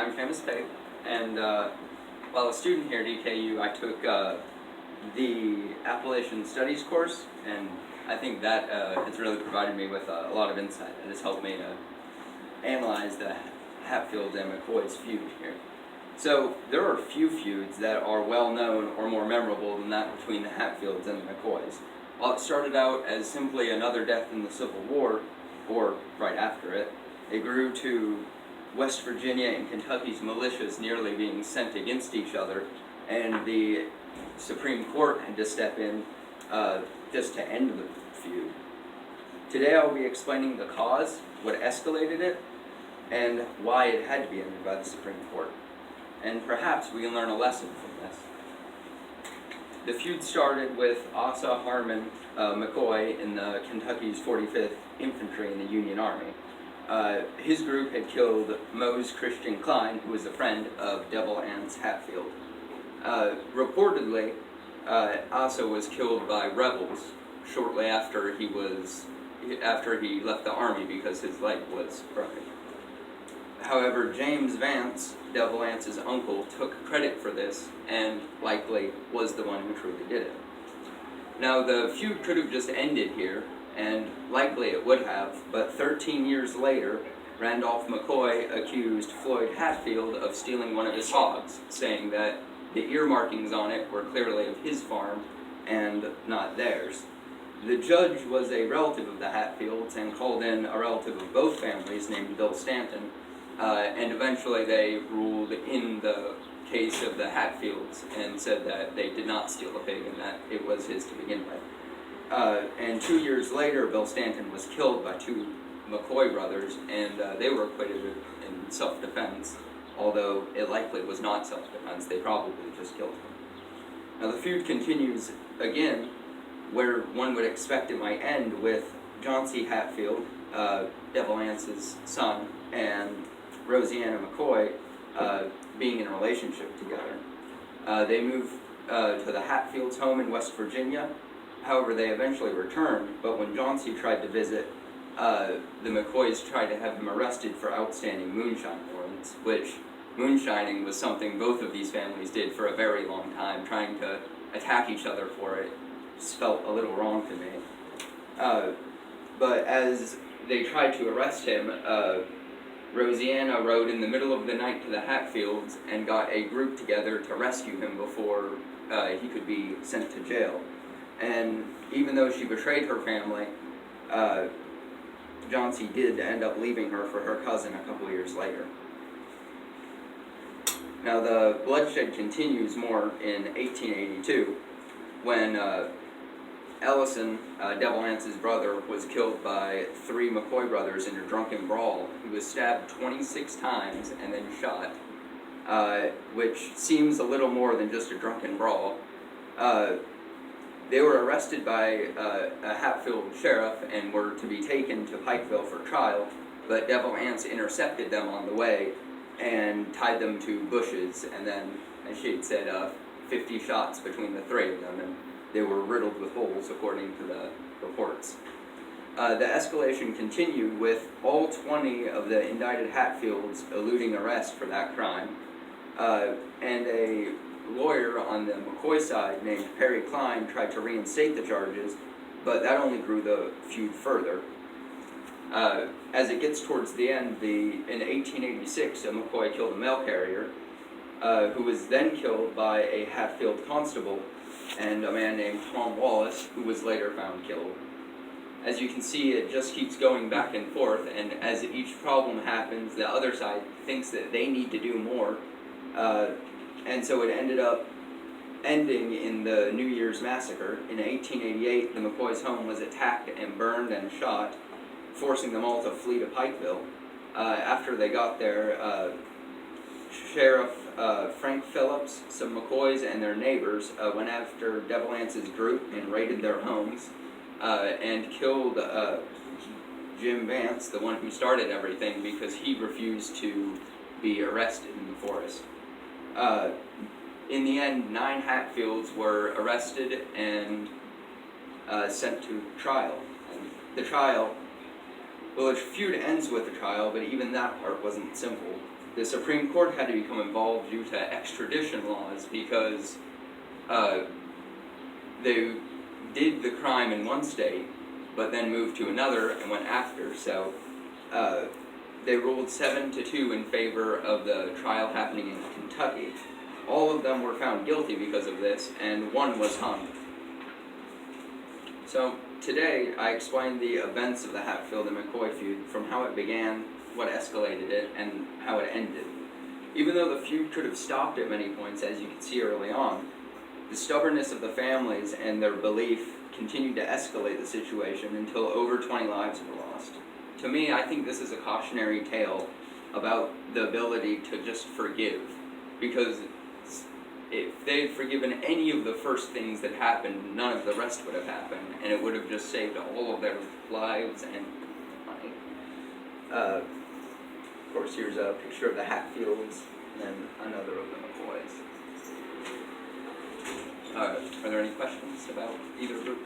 I'm Travis Pate, and while a student here at EKU, I took the Appalachian Studies course, and I think that has really provided me with a lot of insight. It has helped me to analyze the Hatfield and McCoy's feud here. So there are few feuds that are well known or more memorable than that between the Hatfields and the McCoys. While it started out as simply another death in the Civil War, or right after it, it grew to West Virginia and Kentucky's militias nearly being sent against each other, and the Supreme Court had to step in just to end the feud. Today I will be explaining the cause, what escalated it, and why it had to be ended by the Supreme Court. And perhaps we can learn a lesson from this. The feud started with Asa Harmon McCoy in the Kentucky's 45th Infantry in the Union Army. His group had killed Mose Christian Klein, who was a friend of Devil Anse Hatfield. Reportedly, Asa was killed by rebels shortly after he left the army because his leg was broken. However, James Vance, Devil Anse's uncle, took credit for this and likely was the one who truly did it. Now, the feud could have just ended here, and likely it would have, but 13 years later, Randolph McCoy accused Floyd Hatfield of stealing one of his hogs, saying that the ear markings on it were clearly of his farm and not theirs. The judge was a relative of the Hatfields and called in a relative of both families named Bill Stanton, and eventually they ruled in the case of the Hatfields and said that they did not steal the pig and that it was his to begin with. And 2 years later, Bill Stanton was killed by two McCoy brothers, and they were acquitted in self-defense, although it likely was not self-defense. They probably just killed him. Now the feud continues again, where one would expect it might end with John C. Hatfield, Devil Anse's son, and Rosianna McCoy being in a relationship together. They moved to the Hatfields' home in West Virginia. However, they eventually returned, but when John C. tried to visit, the McCoys tried to have him arrested for outstanding moonshine warrants, which moonshining was something both of these families did for a very long time. Trying to attack each other for it just felt a little wrong to me. But as they tried to arrest him, Rosianna rode in the middle of the night to the Hatfields and got a group together to rescue him before he could be sent to jail. And even though she betrayed her family, John C. did end up leaving her for her cousin a couple years later. Now the bloodshed continues more in 1882 when Ellison, Devil Anse's brother, was killed by three McCoy brothers in a drunken brawl. He was stabbed 26 times and then shot, which seems a little more than just a drunken brawl. They were arrested by a Hatfield sheriff and were to be taken to Pikeville for trial, but Devil Anse intercepted them on the way and tied them to bushes, and then, as she had said, 50 shots between the three of them, and they were riddled with holes, according to the reports. The escalation continued with all 20 of the indicted Hatfields eluding arrest for that crime, and a lawyer on the McCoy side named Perry Klein tried to reinstate the charges, but that only grew the feud further. As it gets towards the end, in 1886, a McCoy killed a mail carrier, who was then killed by a Hatfield constable and a man named Tom Wallace, who was later found killed. As you can see, it just keeps going back and forth, and as each problem happens, the other side thinks that they need to do more, and so it ended up ending in the New Year's Massacre. In 1888, the McCoys' home was attacked and burned and shot, forcing them all to flee to Pikeville. After they got there, Sheriff Frank Phillips, some McCoys, and their neighbors went after Devil Anse's group and raided their homes and killed Jim Vance, the one who started everything, because he refused to be arrested in the forest. In the end, 9 Hatfields were arrested and sent to trial. And the trial, well, the feud ends with the trial, but even that part wasn't simple. the Supreme Court had to become involved due to extradition laws because they did the crime in one state, but then moved to another and went after. So they ruled 7-2 in favor of the trial happening in Kentucky. All of them were found guilty because of this, and one was hung. So today I explained the events of the Hatfield and McCoy feud, from how it began, what escalated it, and how it ended. Even though the feud could have stopped at many points, as you can see early on, the stubbornness of the families and their belief continued to escalate the situation until over 20 lives were lost. To me, I think this is a cautionary tale about the ability to just forgive, because if they had forgiven any of the first things that happened, none of the rest would have happened, and it would have just saved all of their lives and money. Of course, here's a picture of the Hatfields, and then another of the McCoys. Are there any questions about either group?